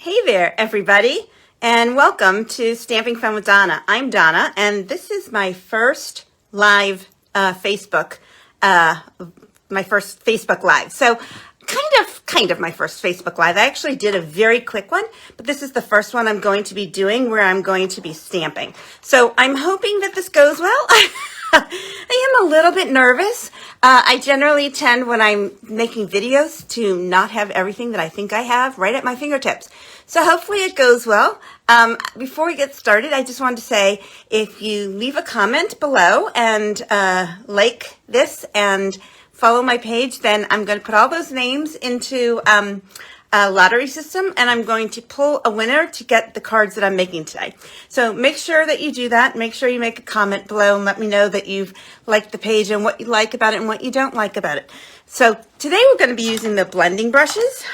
Hey there, everybody, and welcome to Stamping Fun with Donna. I'm Donna, and this is my first live Facebook, my first Facebook Live. So, kind of my first Facebook Live. I actually did a very quick one, but this is the first one I'm going to be doing where I'm going to be stamping. So, I'm hoping that this goes well. I am a little bit nervous. I generally tend, when I'm making videos, to not have everything that I think I have right at my fingertips. So hopefully it goes well. Before we get started, I just wanted to say, if you leave a comment below and like this and follow my page, then I'm going to put all those names into a lottery system, and I'm going to pull a winner to get the cards that I'm making today. So make sure that you do that. Make sure you make a comment below and let me know that you've liked the page and what you like about it and what you don't like about it. So today we're going to be using the blending brushes.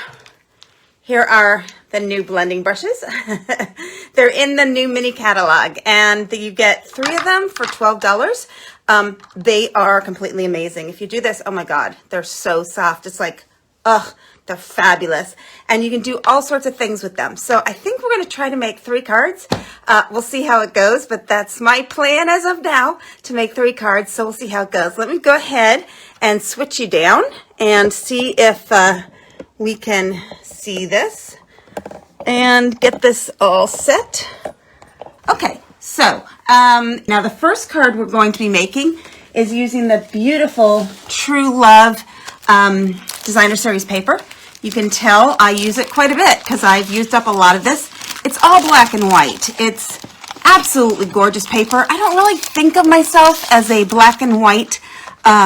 Here are the new blending brushes. They're in the new mini catalog, and you get 3 of them for $12. They are completely amazing. If you do this, oh my God, they're so soft. It's like, ugh, they're fabulous. And you can do all sorts of things with them. So I think we're going to try to make 3 cards. We'll see how it goes, but that's my plan as of now, to make 3 cards. So we'll see how it goes. Let me go ahead and switch you down and see if we can see this and get this all set. Okay, so now the first card we're going to be making is using the beautiful True Love Designer Series paper. You can tell I use it quite a bit because I've used up a lot of this. It's all black and white. It's absolutely gorgeous paper. I don't really think of myself as a black and white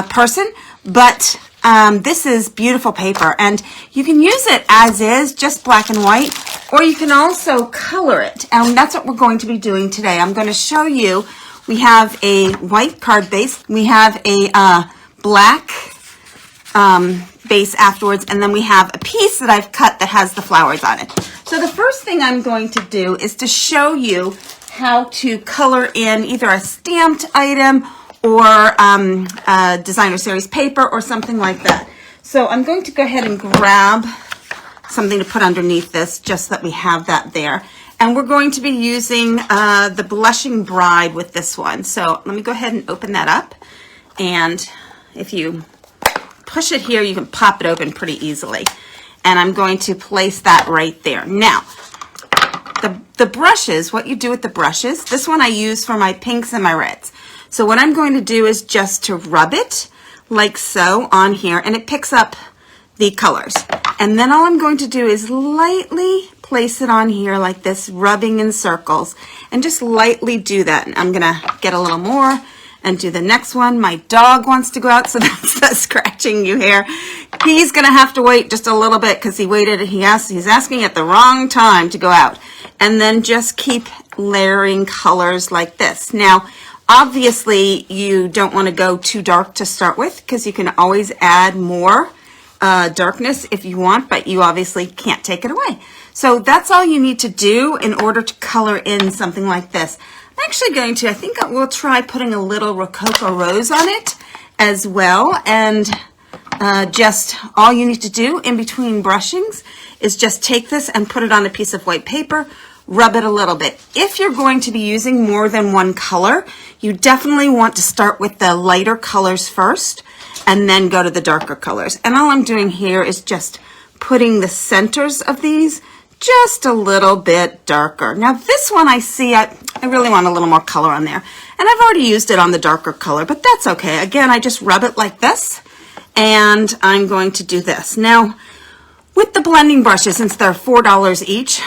person, but this is beautiful paper, and you can use it as is, just black and white, or you can also color it, and that's what we're going to be doing today. I'm going to show you. We have a white card base, we have a black base afterwards, and then we have a piece that I've cut that has the flowers on it. So the first thing I'm going to do is to show you how to color in either a stamped item or a Designer Series paper or something like that. So I'm going to go ahead and grab something to put underneath this, just so that we have that there. And we're going to be using the Blushing Bride with this one. So let me go ahead and open that up. And if you push it here, you can pop it open pretty easily. And I'm going to place that right there. Now, the brushes, what you do with the brushes, this one I use for my pinks and my reds. So what I'm going to do is just to rub it like so on here, and it picks up the colors. And then all I'm going to do is lightly place it on here like this, rubbing in circles, and just lightly do that. And I'm gonna get a little more and do the next one. My dog wants to go out, so that's the scratching you hear. He's gonna have to wait just a little bit because he's asking at the wrong time to go out. And then just keep layering colors like this. Now, obviously, you don't want to go too dark to start with, because you can always add more darkness if you want, but you obviously can't take it away. So that's all you need to do in order to color in something like this. I'm actually going to, I think we'll try putting a little Rococo Rose on it as well. And just all you need to do in between brushings is just take this and put it on a piece of white paper, rub it a little bit. If you're going to be using more than one color, you definitely want to start with the lighter colors first and then go to the darker colors. And all I'm doing here is just putting the centers of these just a little bit darker. Now this one I see, I really want a little more color on there. And I've already used it on the darker color, but that's okay. Again, I just rub it like this, and I'm going to do this. Now, with the blending brushes, since they're $4 each,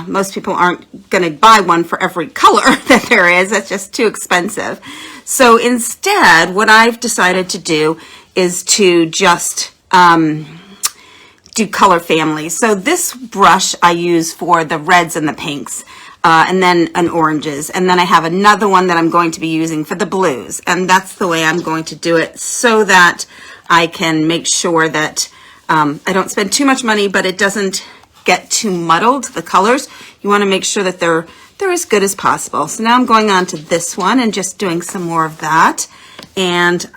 most people aren't going to buy one for every color that there is. That's just too expensive. So instead, what I've decided to do is to just do color families. So this brush I use for the reds and the pinks, and then an oranges. And then I have another one that I'm going to be using for the blues. And that's the way I'm going to do it, so that I can make sure that I don't spend too much money, but it doesn't get too muddled, the colors. You want to make sure that they're as good as possible. So now I'm going on to this one and just doing some more of that. And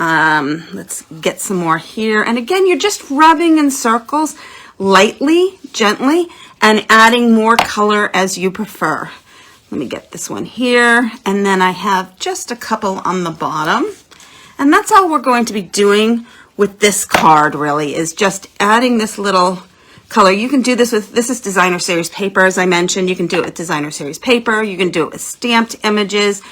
let's get some more here. And again, you're just rubbing in circles lightly, gently, and adding more color as you prefer. Let me get this one here, and then I have just a couple on the bottom. And that's all we're going to be doing with this card, really, is just adding this little color. You can do this with, this is designer series paper, as I mentioned. You can do it with designer series paper. You can do it with stamped images.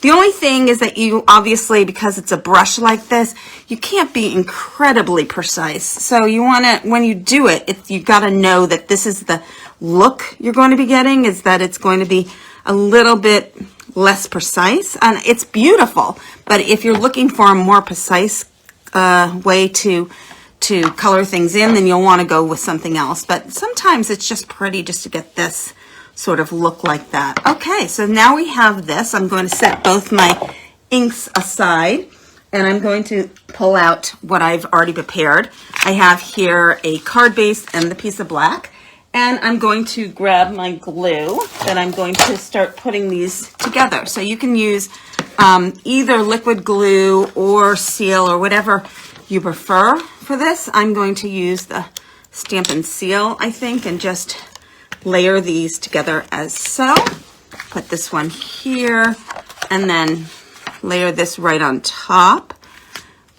The only thing is that you obviously, because it's a brush like this, you can't be incredibly precise. So you want to, when you do it, you got to know that this is the look you're going to be getting, is that it's going to be a little bit less precise. And it's beautiful, but if you're looking for a more precise way to color things in, then you'll want to go with something else. But sometimes it's just pretty just to get this sort of look like that. Okay, so now we have this. I'm going to set both my inks aside, and I'm going to pull out what I've already prepared. I have here a card base and the piece of black, and I'm going to grab my glue that I'm going to start putting these together. So you can use either liquid glue or seal or whatever you prefer for this. I'm going to use the Stampin' Seal, I think, and just layer these together as so. Put this one here, and then layer this right on top.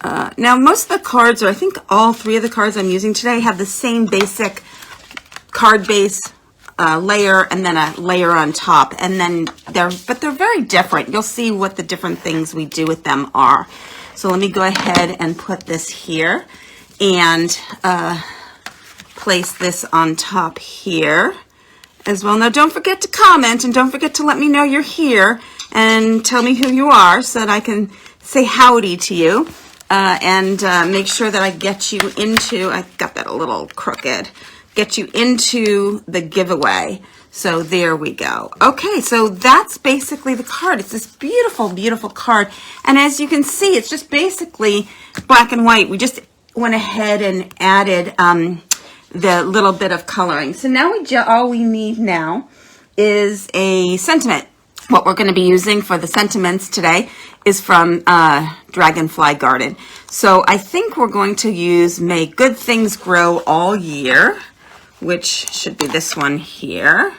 Now, most of the cards, or I think all three of the cards I'm using today, have the same basic card base layer and then a layer on top, and then they're very different. You'll see what the different things we do with them are. So let me go ahead and put this here and place this on top here as well. Now, don't forget to comment, and don't forget to let me know you're here and tell me who you are so that I can say howdy to you, and make sure that I get you into, I got that a little crooked, get you into the giveaway. So there we go. Okay, so that's basically the card. It's this beautiful, beautiful card. And as you can see, it's just basically black and white. We just went ahead and added the little bit of coloring. So now all we need now is a sentiment. What we're going to be using for the sentiments today is from Dragonfly Garden. So I think we're going to use May Good Things Grow All Year, which should be this one here.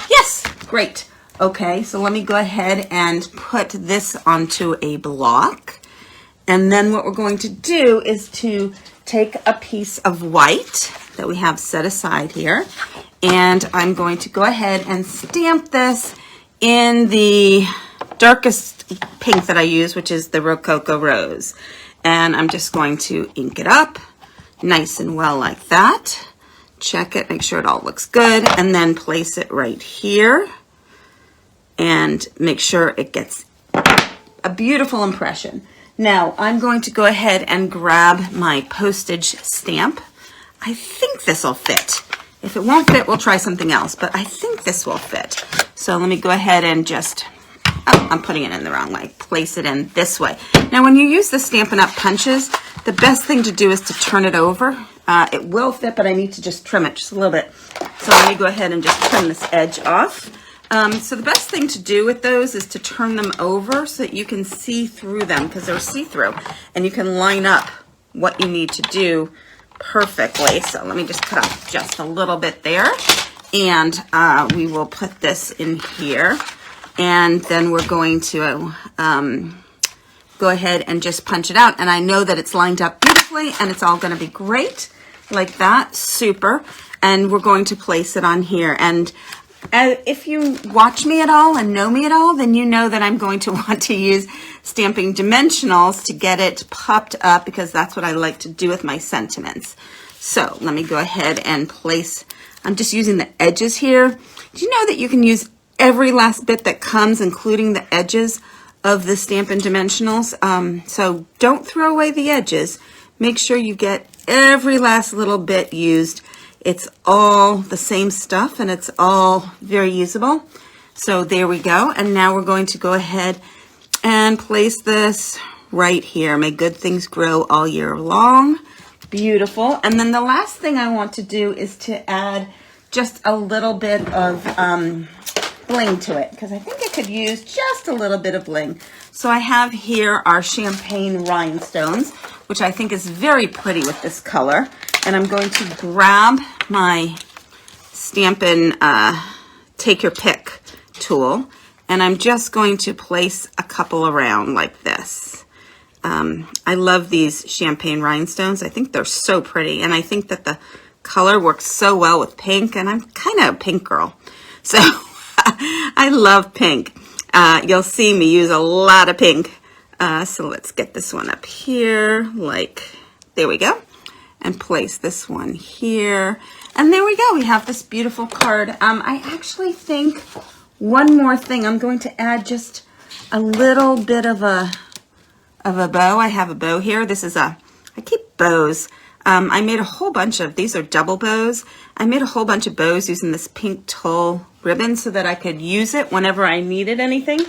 Yes, great. Okay, so let me go ahead and put this onto a block. And then what we're going to do is to take a piece of white that we have set aside here, and I'm going to go ahead and stamp this in the darkest pink that I use, which is the Rococo Rose. And I'm just going to ink it up nice and well like that. Check it, make sure it all looks good, and then place it right here and make sure it gets a beautiful impression. Now, I'm going to go ahead and grab my postage stamp. I think this will fit. If it won't fit, we'll try something else, but I think this will fit. So let me go ahead and just, oh, I'm putting it in the wrong way. Place it in this way. Now, when you use the Stampin' Up punches, the best thing to do is to turn it over. It will fit, but I need to just trim it just a little bit. So let me go ahead and just trim this edge off. So the best thing to do with those is to turn them over so that you can see through them, because they're see-through, and you can line up what you need to do perfectly. So let me just cut off just a little bit there, and we will put this in here, and then we're going to go ahead and just punch it out. And I know that it's lined up beautifully, and it's all going to be great like that. Super. And we're going to place it on here. And if you watch me at all and know me at all, then you know that I'm going to want to use stamping dimensionals to get it popped up, because that's what I like to do with my sentiments. So let me go ahead and place, I'm just using the edges here. Do you know that you can use every last bit that comes, including the edges of the Stampin' Dimensionals? So don't throw away the edges. Make sure you get every last little bit used. It's all the same stuff, and it's all very usable. So there we go. And now we're going to go ahead and place this right here. May good things grow all year long. Beautiful. And then the last thing I want to do is to add just a little bit of bling to it, because I think I could use just a little bit of bling. So I have here our champagne rhinestones, which I think is very pretty with this color. And I'm going to grab my Stampin' Take Your Pick tool, and I'm just going to place a couple around like this. I love these champagne rhinestones. I think they're so pretty, and I think that the color works so well with pink, and I'm kind of a pink girl, so I love pink. You'll see me use a lot of pink. So let's get this one up here, like, there we go, and place this one here, and there we go. We have this beautiful card. I actually think one more thing, I'm going to add just a little bit of a bow. I have a bow here. This is I keep bows. I made a whole bunch of, these are double bows. I made a whole bunch of bows using this pink tulle ribbon so that I could use it whenever I needed anything.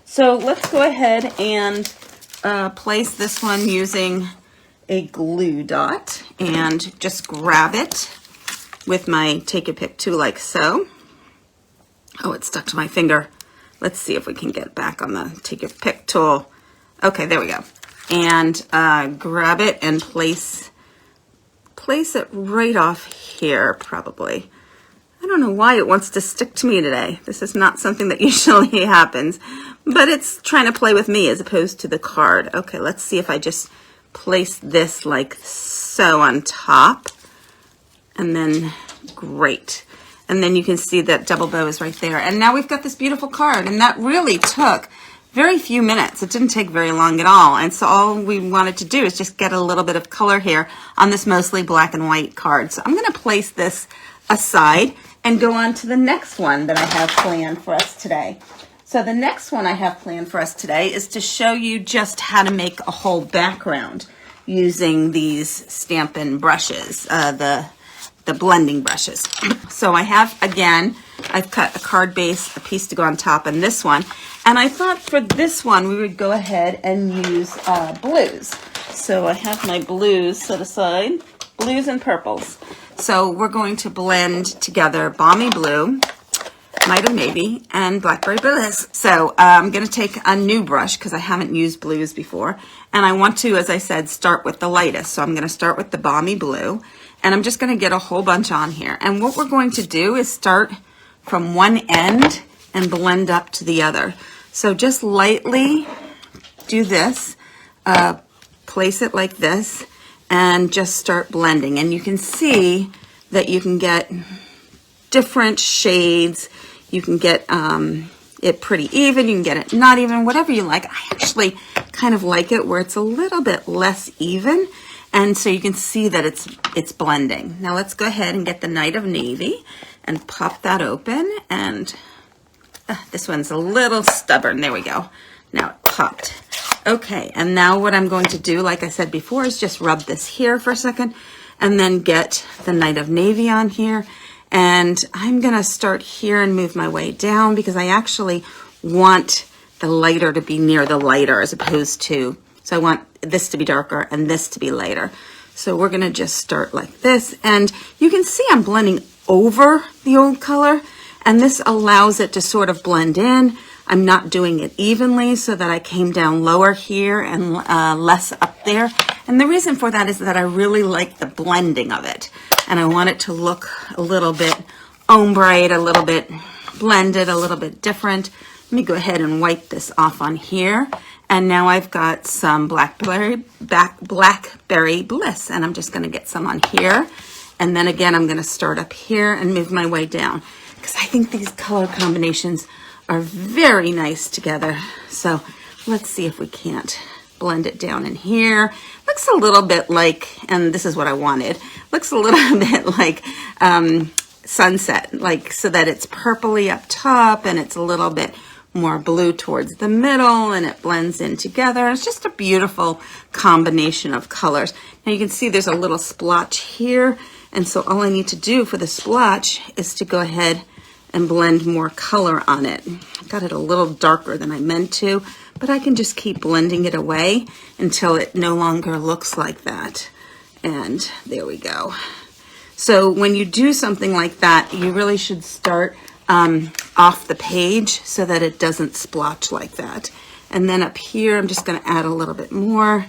So let's go ahead and place this one using a glue dot and just grab it with my Take Your Pick tool like so. Oh, it stuck to my finger. Let's see if we can get back on the Take Your Pick tool. Okay, there we go. And grab it and place it right off here, probably. I don't know why it wants to stick to me today. This is not something that usually happens, but it's trying to play with me as opposed to the card. Okay, let's see if I just place this like so on top, and then great. And then you can see that double bow is right there. And now we've got this beautiful card, and that really took very few minutes. It didn't take very long at all. And so all we wanted to do is just get a little bit of color here on this mostly black and white card. So I'm going to place this aside and go on to the next one that I have planned for us today. So the next one I have planned for us today is to show you just how to make a whole background using these Stampin' brushes, the blending brushes. So I have, again, I've cut a card base, a piece to go on top, and this one. And I thought for this one we would go ahead and use blues. So I have my blues set aside, blues and purples. So we're going to blend together Balmy Blue, Might of Navy, and Blackberry Bliss. So I'm going to take a new brush because I haven't used blues before. And I want to, as I said, start with the lightest. So I'm going to start with the Balmy Blue. And I'm just going to get a whole bunch on here. And what we're going to do is start from one end and blend up to the other. So just lightly do this, place it like this, and just start blending. And you can see that you can get different shades. You can get it pretty even. You can get it not even, whatever you like. I actually kind of like it where it's a little bit less even. And so you can see that it's blending. Now let's go ahead and get the Night of Navy and pop that open. And this one's a little stubborn. There we go. Now it popped. Okay, and now what I'm going to do, like I said before, is just rub this here for a second and then get the Night of Navy on here. And I'm going to start here and move my way down because I actually want the lighter to be near the lighter as opposed to, so I want this to be darker and this to be lighter. So we're going to just start like this. And you can see I'm blending over the old color, and this allows it to sort of blend in. I'm not doing it evenly so that I came down lower here and less up there. And the reason for that is that I really like the blending of it. And I want it to look a little bit ombre, a little bit blended, a little bit different. Let me go ahead and wipe this off on here. And now I've got some Blackberry Bliss. And I'm just going to get some on here. And then again, I'm going to start up here and move my way down, because I think these color combinations are very nice together. So let's see if we can't blend it down in here. Looks a little bit like, and this is what I wanted, looks a little bit like sunset, like so that it's purpley up top and it's a little bit more blue towards the middle and it blends in together. It's just a beautiful combination of colors. Now you can see there's a little splotch here, and so all I need to do for the splotch is to go ahead and blend more color on it. I got it a little darker than I meant to, but I can just keep blending it away until it no longer looks like that. And there we go. So when you do something like that, you really should start off the page so that it doesn't splotch like that. And then up here, I'm just going to add a little bit more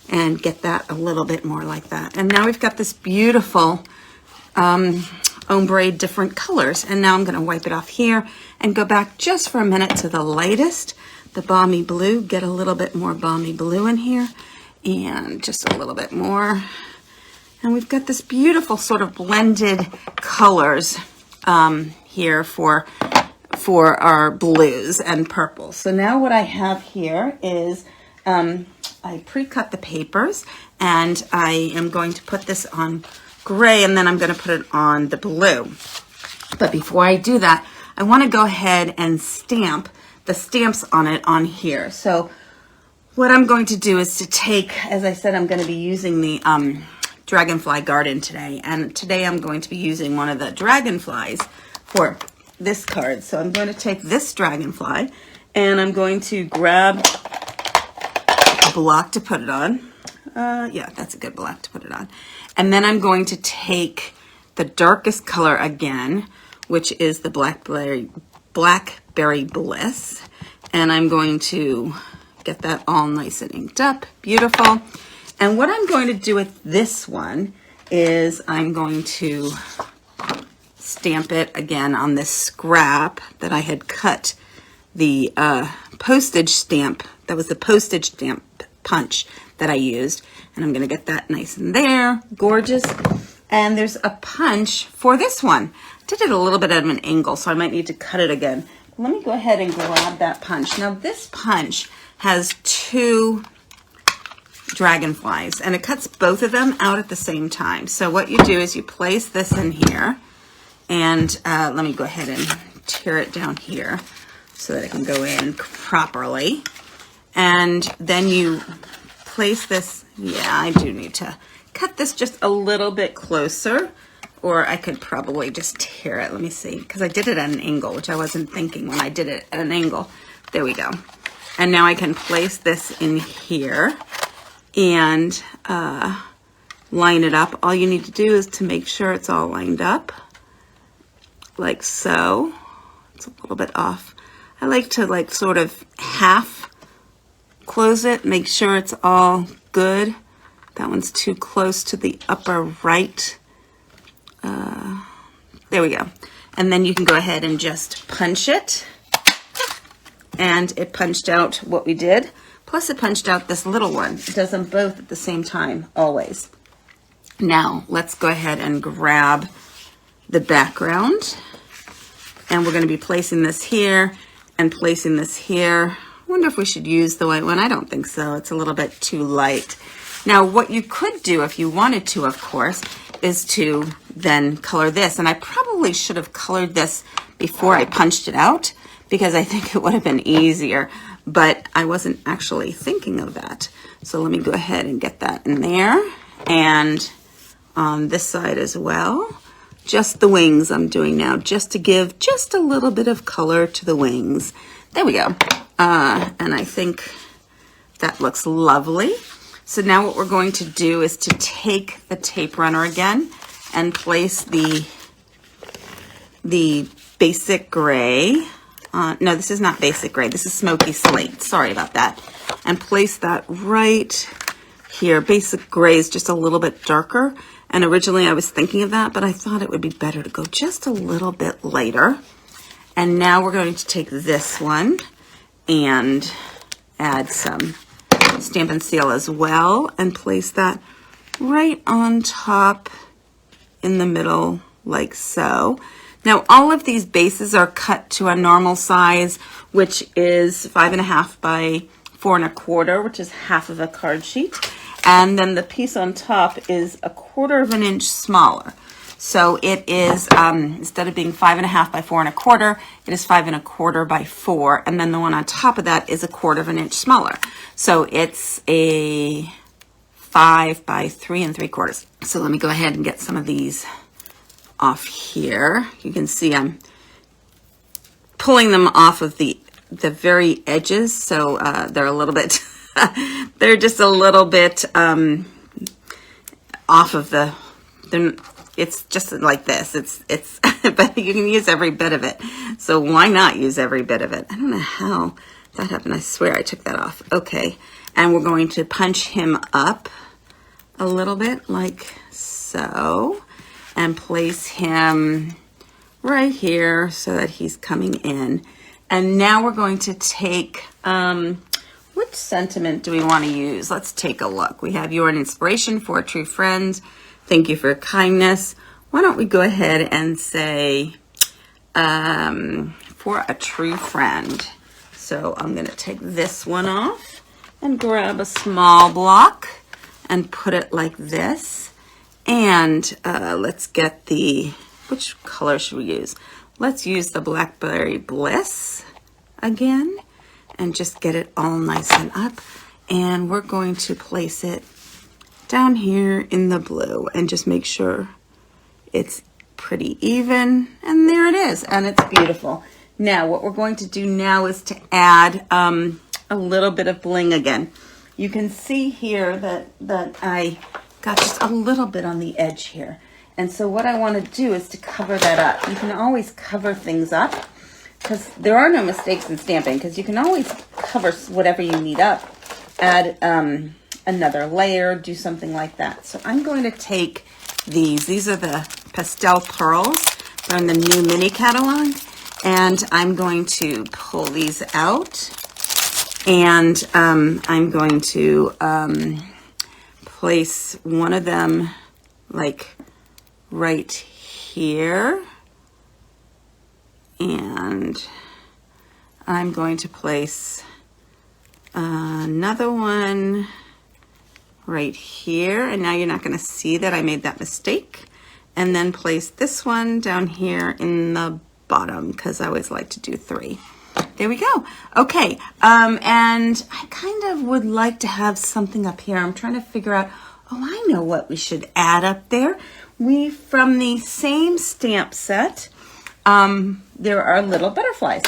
and get that a little bit more like that. And now we've got this beautiful ombre different colors. And now I'm going to wipe it off here and go back just for a minute to the lightest, the balmy blue. Get a little bit more balmy blue in here and just a little bit more. And we've got this beautiful sort of blended colors here for our blues and purples. So now what I have here is I pre-cut the papers, and I am going to put this on gray, and then I'm going to put it on the blue. But before I do that, I want to go ahead and stamp the stamps on it on here. So what I'm going to do is to take, as I said, I'm going to be using the Dragonfly Garden today, and today I'm going to be using one of the Dragonflies for this card. So I'm going to take this Dragonfly, and I'm going to grab a block to put it on. Yeah, that's a good block to put it on. And then I'm going to take the darkest color again, which is the Blackberry Bliss. And I'm going to get that all nice and inked up. Beautiful. And what I'm going to do with this one is I'm going to stamp it again on this scrap that I had cut the postage stamp. That was the postage stamp punch that I used. And I'm going to get that nice and there. Gorgeous. And there's a punch for this one. I did it a little bit at an angle, so I might need to cut it again. Let me go ahead and grab that punch. Now this punch has two dragonflies, and it cuts both of them out at the same time. So what you do is you place this in here, and let me go ahead and tear it down here so that it can go in properly. And then you place this, yeah, I do need to cut this just a little bit closer, or I could probably just tear it. Let me see, because I did it at an angle, which I wasn't thinking when I did it at an angle. There we go. And now I can place this in here and line it up. All you need to do is to make sure it's all lined up, like so. It's a little bit off. I like to like sort of half close it, make sure it's all good. That one's too close to the upper right. There we go. And then you can go ahead and just punch it. And it punched out what we did. Plus it punched out this little one. It does them both at the same time, always. Now, let's go ahead and grab the background. And we're going to be placing this here and placing this here. I wonder if we should use the white one. I don't think so. It's a little bit too light. Now, what you could do if you wanted to, of course, is to then color this. And I probably should have colored this before I punched it out, because I think it would have been easier, but I wasn't actually thinking of that. So let me go ahead and get that in there. And on this side as well, just the wings I'm doing now, just to give just a little bit of color to the wings. There we go. And I think that looks lovely. So now what we're going to do is to take the tape runner again and place the basic gray. No, this is not basic gray. This is smoky slate. Sorry about that. And place that right here. Basic gray is just a little bit darker. And originally I was thinking of that, but I thought it would be better to go just a little bit lighter. And now we're going to take this one and add some Stampin' Seal as well and place that right on top in the middle like so. Now all of these bases are cut to a normal size, which is 5.5 by 4 1/4, which is half of a card sheet. And then the piece on top is 1/4 of an inch smaller. So it is, instead of being 5.5 by 4 1/4, it is 5 1/4 by 4. And then the one on top of that is 1/4 of an inch smaller. So it's a 5 by 3 3/4. So let me go ahead and get some of these off here. You can see I'm pulling them off of the very edges. So they're a little bit, they're just a little bit off of the, it's just like this. It's but you can use every bit of it. So why not use every bit of it? I don't know how that happened. I swear I took that off. Okay. And we're going to punch him up a little bit like so. and place him right here so that he's coming in. And now we're going to take, which sentiment do we want to use? Let's take a look. We have, "You're an inspiration for a true friend. Thank you for your kindness." Why don't we go ahead and say, "For a true friend." So I'm going to take this one off and grab a small block and put it like this. And let's get which color should we use? Let's use the Blackberry Bliss again and just get it all nice and up. And we're going to place it down here in the blue and just make sure it's pretty even. And there it is, and it's beautiful. Now, what we're going to do now is to add a little bit of bling again. You can see here that I got just a little bit on the edge here. And so what I want to do is to cover that up. You can always cover things up because there are no mistakes in stamping, because you can always cover whatever you need up. Add another layer, do something like that. So I'm going to take these. These are the Pastel Pearls. They're in the new mini catalog. And I'm going to pull these out. And I'm going to place one of them like right here. And I'm going to place another one right here. And now you're not going to see that I made that mistake. And then place this one down here in the bottom, because I always like to do 3. There we go. Okay, and I kind of would like to have something up here. I'm trying to figure out, oh, I know what we should add up there. From the same stamp set, there are little butterflies.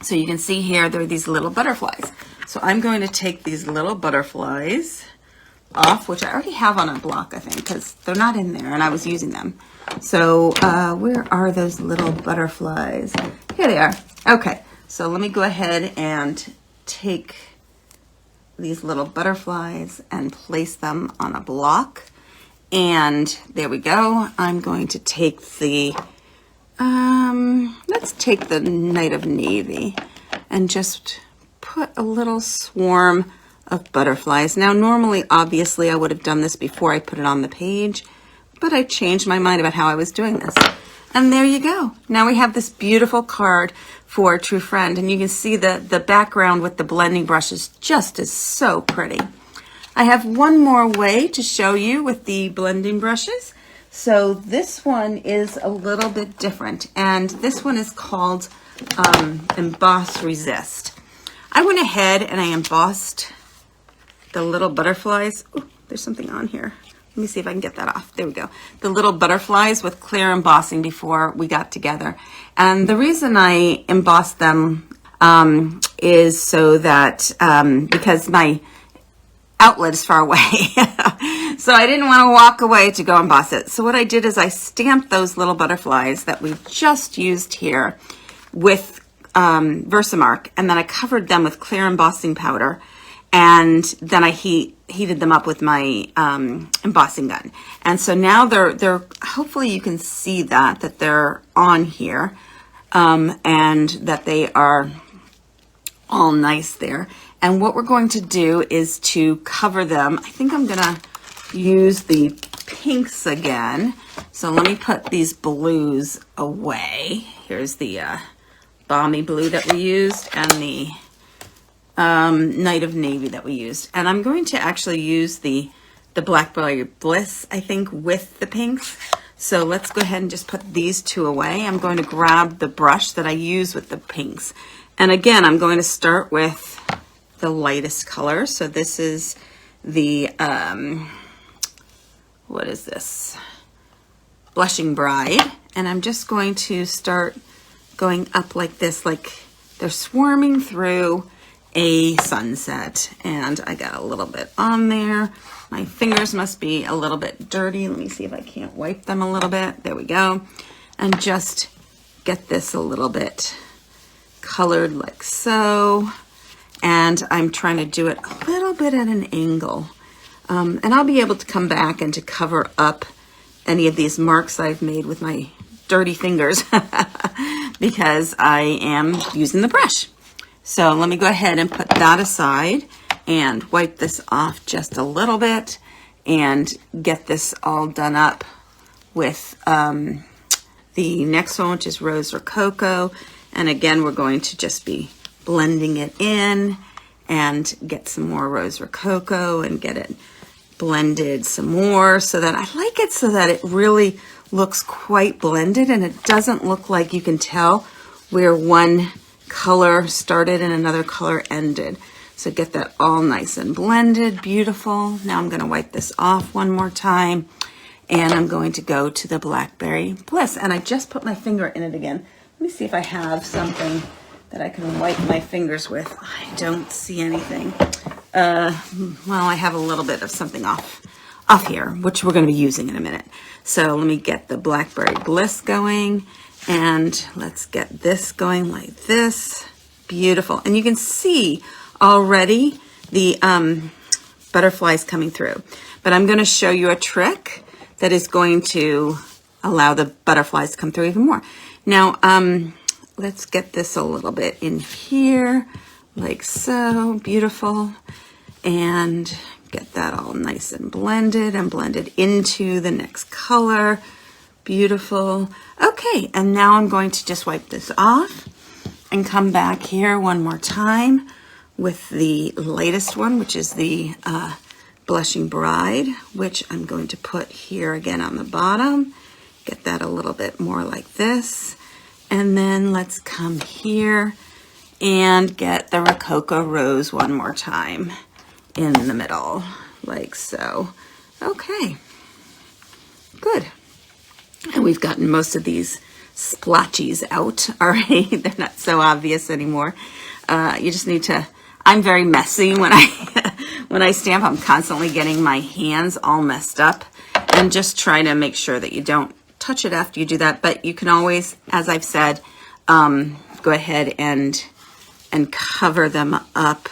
So you can see here, there are these little butterflies. So I'm going to take these little butterflies off, which I already have on a block, I think, because they're not in there and I was using them. So where are those little butterflies? Here they are. Okay, so let me go ahead and take these little butterflies and place them on a block. And there we go. I'm going to take the, let's take the Night of Navy and just put a little swarm of butterflies. Now, normally, obviously, I would have done this before I put it on the page, but I changed my mind about how I was doing this. And there you go. Now we have this beautiful card for a true friend, and you can see the background with the blending brushes just is so pretty. I have one more way to show you with the blending brushes. So this one is a little bit different, and this one is called Emboss Resist. I went ahead and I embossed the little butterflies. Ooh, there's something on here. Let me see if I can get that off. There we go. The little butterflies with clear embossing before we got together. And the reason I embossed them is so that, because my outlet is far away. So I didn't want to walk away to go emboss it. So what I did is I stamped those little butterflies that we just used here with Versamark, and then I covered them with clear embossing powder. And then I heated them up with my embossing gun. And so now they're hopefully you can see that they're on here, and that they are all nice there. And what we're going to do is to cover them. I think I'm gonna use the pinks again. So let me put these blues away. Here's the balmy blue that we used and the Night of Navy that we used. And I'm going to actually use the Blackberry Bliss, I think, with the pinks. So let's go ahead and just put these two away. I'm going to grab the brush that I use with the pinks. And again, I'm going to start with the lightest color. So this is the, what is this? Blushing Bride. And I'm just going to start going up like this, like they're swarming through a sunset. And I got a little bit on there. My fingers must be a little bit dirty. Let me see if I can't wipe them a little bit. There we go. And just get this a little bit colored like so. And I'm trying to do it a little bit at an angle. And I'll be able to come back and to cover up any of these marks I've made with my dirty fingers because I am using the brush. So let me go ahead and put that aside and wipe this off just a little bit and get this all done up with the next one, which is Rose Rococo. And again, we're going to just be blending it in and get some more Rose Rococo and get it blended some more, so that I like it so that it really looks quite blended and it doesn't look like you can tell where one color started and another color ended. So get that all nice and blended, beautiful. Now I'm going to wipe this off one more time, and I'm going to go to the Blackberry Bliss. And I just put my finger in it again. Let me see if I have something that I can wipe my fingers with. I don't see anything. Well, I have a little bit of something off here, which we're going to be using in a minute. So let me get the Blackberry Bliss going, and let's get this going like this. Beautiful. And you can see already the butterflies coming through. But I'm going to show you a trick that is going to allow the butterflies to come through even more. Now, let's get this a little bit in here, like so. Beautiful. And get that all nice and blended into the next color. Beautiful. Okay, and now I'm going to just wipe this off and come back here one more time with the latest one, which is the Blushing Bride, which I'm going to put here again on the bottom. Get that a little bit more like this. And then let's come here and get the Rococo Rose one more time in the middle, like so. Okay, good. And we've gotten most of these splotchies out already. They're not so obvious anymore. You just need to, I'm very messy when I stamp. I'm constantly getting my hands all messed up, and just try to make sure that you don't touch it after you do that. But you can always, as I've said, go ahead and cover them up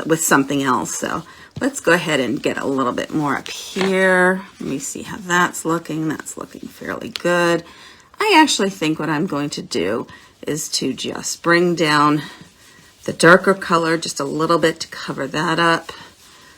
with something else. So let's go ahead and get a little bit more up here. Let me see how that's looking. That's looking fairly good. I actually think what I'm going to do is to just bring down the darker color just a little bit to cover that up,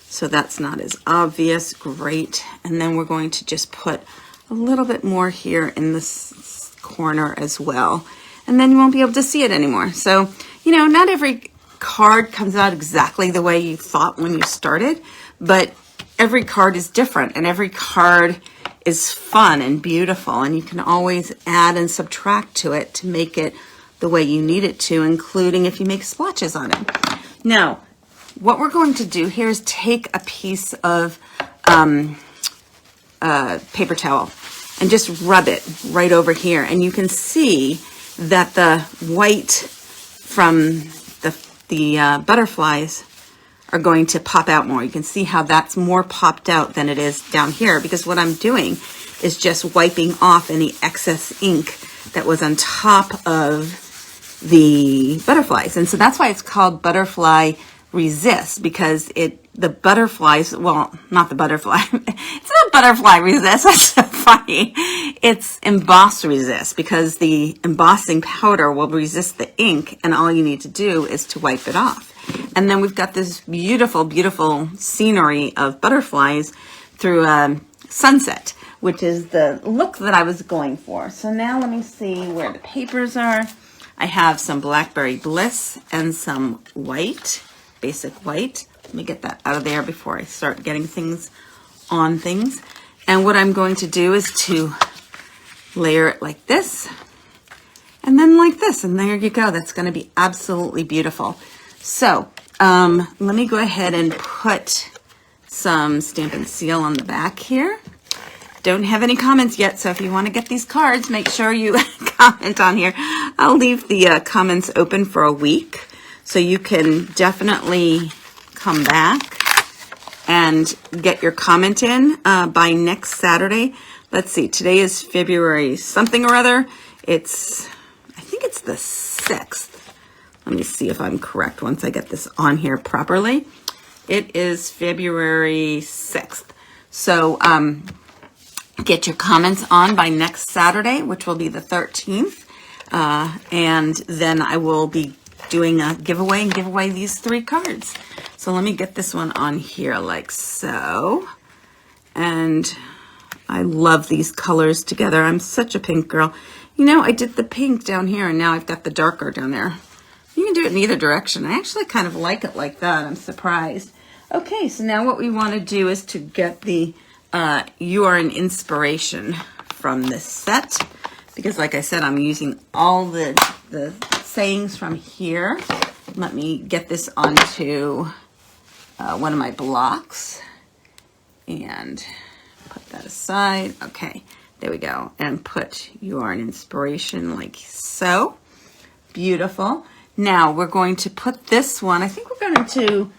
so that's not as obvious. Great. And then we're going to just put a little bit more here in this corner as well, and then you won't be able to see it anymore. So, you know, not every card comes out exactly the way you thought when you started, but every card is different, and every card is fun and beautiful, and you can always add and subtract to it to make it the way you need it to, including if you make splotches on it. Now, what we're going to do here is take a piece of paper towel and just rub it right over here, and you can see that the white from the butterflies are going to pop out more. You can see how that's more popped out than it is down here, because what I'm doing is just wiping off any excess ink that was on top of the butterflies. And so that's why it's called Butterfly Resist, because the butterflies, well, not the butterfly, it's not Butterfly Resist, that's so funny. It's Emboss Resist, because the embossing powder will resist the ink, and all you need to do is to wipe it off. And then we've got this beautiful, beautiful scenery of butterflies through sunset, which is the look that I was going for. So now let me see where the papers are. I have some Blackberry Bliss and some white, basic white. Let me get that out of there before I start getting things on things. And what I'm going to do is to layer it like this, and then like this, and there you go. That's going to be absolutely beautiful. So let me go ahead and put some Stampin' Seal on the back here. Don't have any comments yet, so if you want to get these cards, make sure you comment on here. I'll leave the comments open for a week, so you can definitely come back and get your comment in by next Saturday. Let's see, today is February something or other. I think it's the 6th. Let me see if I'm correct once I get this on here properly. It is February 6th. So get your comments on by next Saturday, which will be the 13th. And then I will be doing a giveaway and give away these 3 cards. So let me get this one on here like so. And I love these colors together. I'm such a pink girl. You know, I did the pink down here and now I've got the darker down there. You can do it in either direction. I actually kind of like it like that. I'm surprised. Okay, so now what we want to do is to get the You Are an Inspiration from this set. Because like I said, I'm using all the sayings from here. Let me get this onto one of my blocks. And put that aside. Okay, there we go. And put You Are an Inspiration like so. Beautiful. Now we're going to put this one, I think we're going to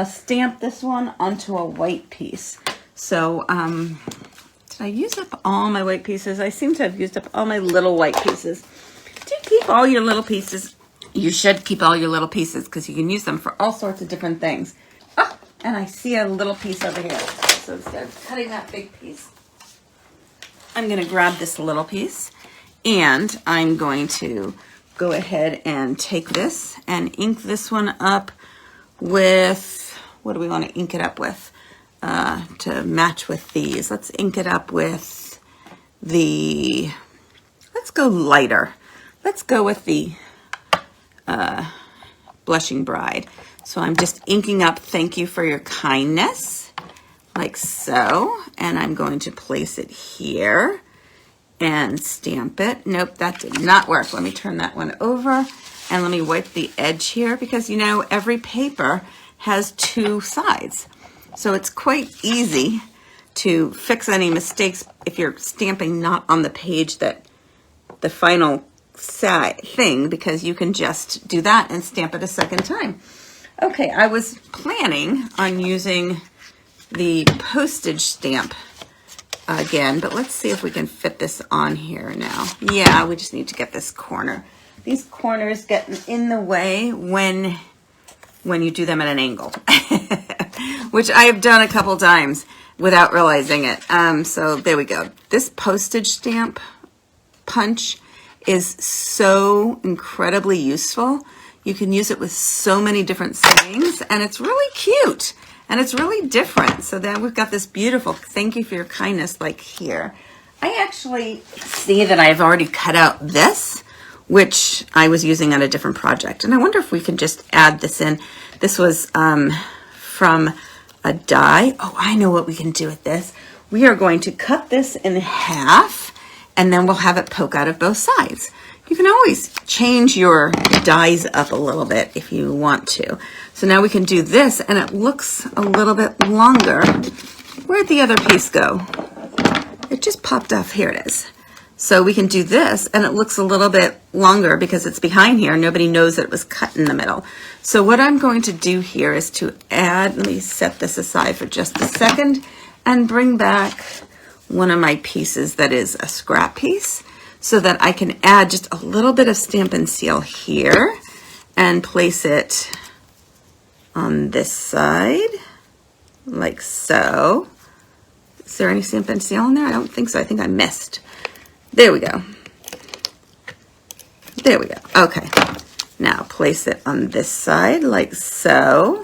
stamp this one onto a white piece. So, did I use up all my white pieces? I seem to have used up all my little white pieces. Do you keep all your little pieces? You should keep all your little pieces because you can use them for all sorts of different things. Oh, and I see a little piece over here. So instead of cutting that big piece, I'm going to grab this little piece and I'm going to go ahead and take this and ink this one up with, what do we want to ink it up with to match with these? Let's ink it up with the, let's go lighter. Let's go with the Blushing Bride. So I'm just inking up Thank You for Your Kindness, like so. And I'm going to place it here and stamp it. Nope, that did not work. Let me turn that one over and let me wipe the edge here because you know every paper has 2 sides. So it's quite easy to fix any mistakes if you're stamping not on the page that the final side thing, because you can just do that and stamp it a second time. Okay, I was planning on using the postage stamp again, but let's see if we can fit this on here now. Yeah, we just need to get this corner. These corners get in the way when you do them at an angle, which I have done a couple times without realizing it. So there we go. This postage stamp punch is so incredibly useful. You can use it with so many different sayings, and it's really cute. And it's really different. So then we've got this beautiful Thank You for Your Kindness like here. I actually see that I've already cut out this, which I was using on a different project. And I wonder if we can just add this in. This was from a die. Oh, I know what we can do with this. We are going to cut this in half, and then we'll have it poke out of both sides. You can always change your dies up a little bit if you want to. So now we can do this, and it looks a little bit longer. Where'd the other piece go? It just popped off. Here it is. So we can do this, and it looks a little bit longer because it's behind here. Nobody knows that it was cut in the middle. So what I'm going to do here is to add, let me set this aside for just a second, and bring back one of my pieces that is a scrap piece, so that I can add just a little bit of Stampin' Seal here and place it on this side, like so. Is there any Stampin' Seal in there? I don't think so. I think I missed. There we go. There we go. Okay. Now place it on this side, like so.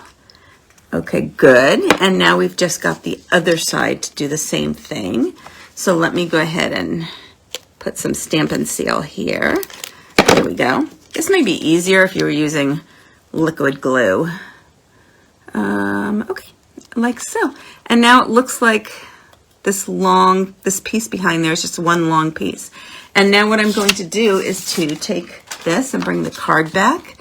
Okay, good. And now we've just got the other side to do the same thing. So let me go ahead and put some Stampin' Seal here. There we go. This may be easier if you were using liquid glue. Okay, like so. And now it looks like this piece behind there is just one long piece. And now what I'm going to do is to take this and bring the card back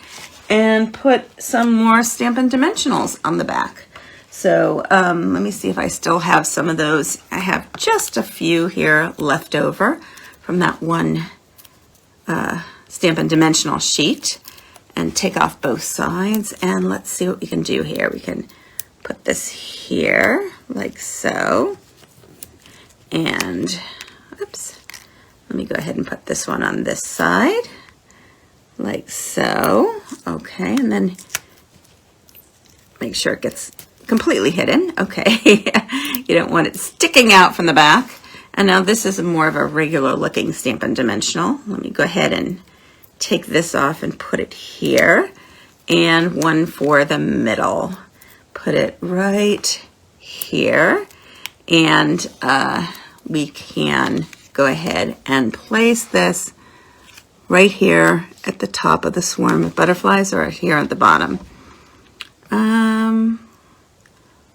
and put some more Stampin' Dimensionals on the back. So let me see if I still have some of those. I have just a few here left over from that one Stampin' Dimensional sheet, and take off both sides. And let's see what we can do here. We can put this here like so. And oops, let me go ahead and put this one on this side like so. Okay, and then make sure it gets completely hidden. Okay, you don't want it sticking out from the back. And now this is more of a regular looking Stampin' Dimensional. Let me go ahead and take this off and put it here. And one for the middle. Put it right here. And we can go ahead and place this right here at the top of the swarm of butterflies, or here at the bottom.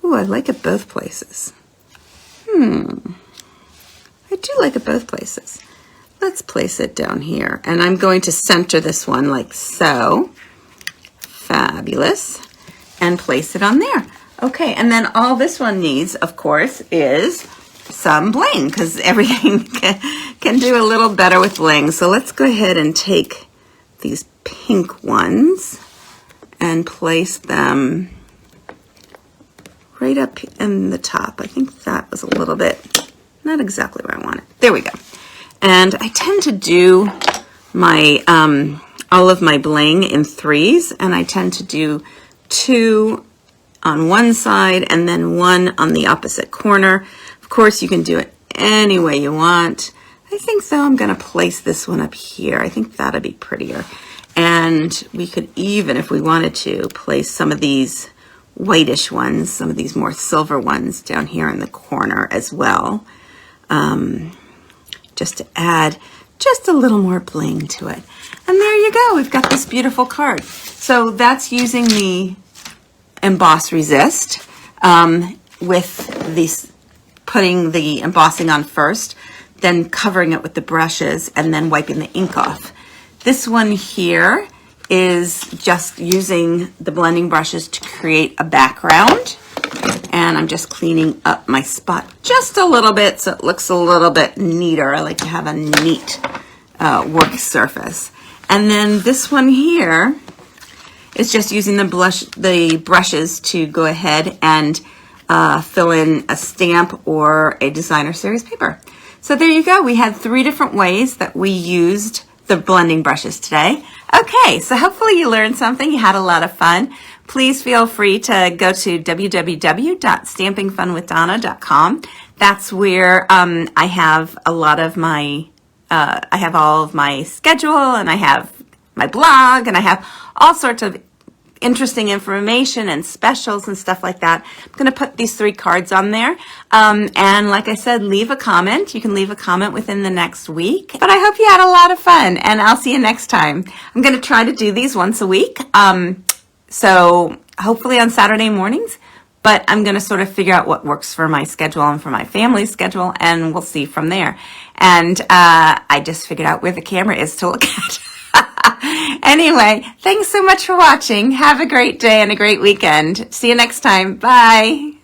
Ooh, I like it both places. I do like it both places. Let's place it down here. And I'm going to center this one like so. Fabulous. And place it on there. Okay, and then all this one needs, of course, is some bling, because everything can do a little better with bling. So let's go ahead and take these pink ones and place them right up in the top. I think that was a little bit, not exactly where I want it. There we go. And I tend to do my all of my bling in threes, and I tend to do 2 on one side and then 1 on the opposite corner. Of course, you can do it any way you want. I think, though, I'm going to place this one up here. I think that'd be prettier. And we could even, if we wanted to, place some of these whitish ones, some of these more silver ones down here in the corner as well, just to add just a little more bling to it. And there you go. We've got this beautiful card. So that's using the Emboss Resist with these, putting the embossing on first, then covering it with the brushes, and then wiping the ink off. This one here is just using the blending brushes to create a background. And I'm just cleaning up my spot just a little bit so it looks a little bit neater. I like to have a neat work surface. And then this one here is just using the brushes to go ahead and fill in a stamp or a designer series paper. So there you go. We had 3 different ways that we used the blending brushes today. Okay, so hopefully you learned something. You had a lot of fun. Please feel free to go to www.stampingfunwithdonna.com. That's where I have a lot of my, I have all of my schedule, and I have my blog, and I have all sorts of interesting information and specials and stuff like that. I'm going to put these 3 cards on there. And like I said, leave a comment. You can leave a comment within the next week. But I hope you had a lot of fun, and I'll see you next time. I'm going to try to do these once a week. So hopefully on Saturday mornings, but I'm going to sort of figure out what works for my schedule and for my family's schedule, and we'll see from there. And I just figured out where the camera is to look at. Anyway, thanks so much for watching. Have a great day and a great weekend. See you next time. Bye.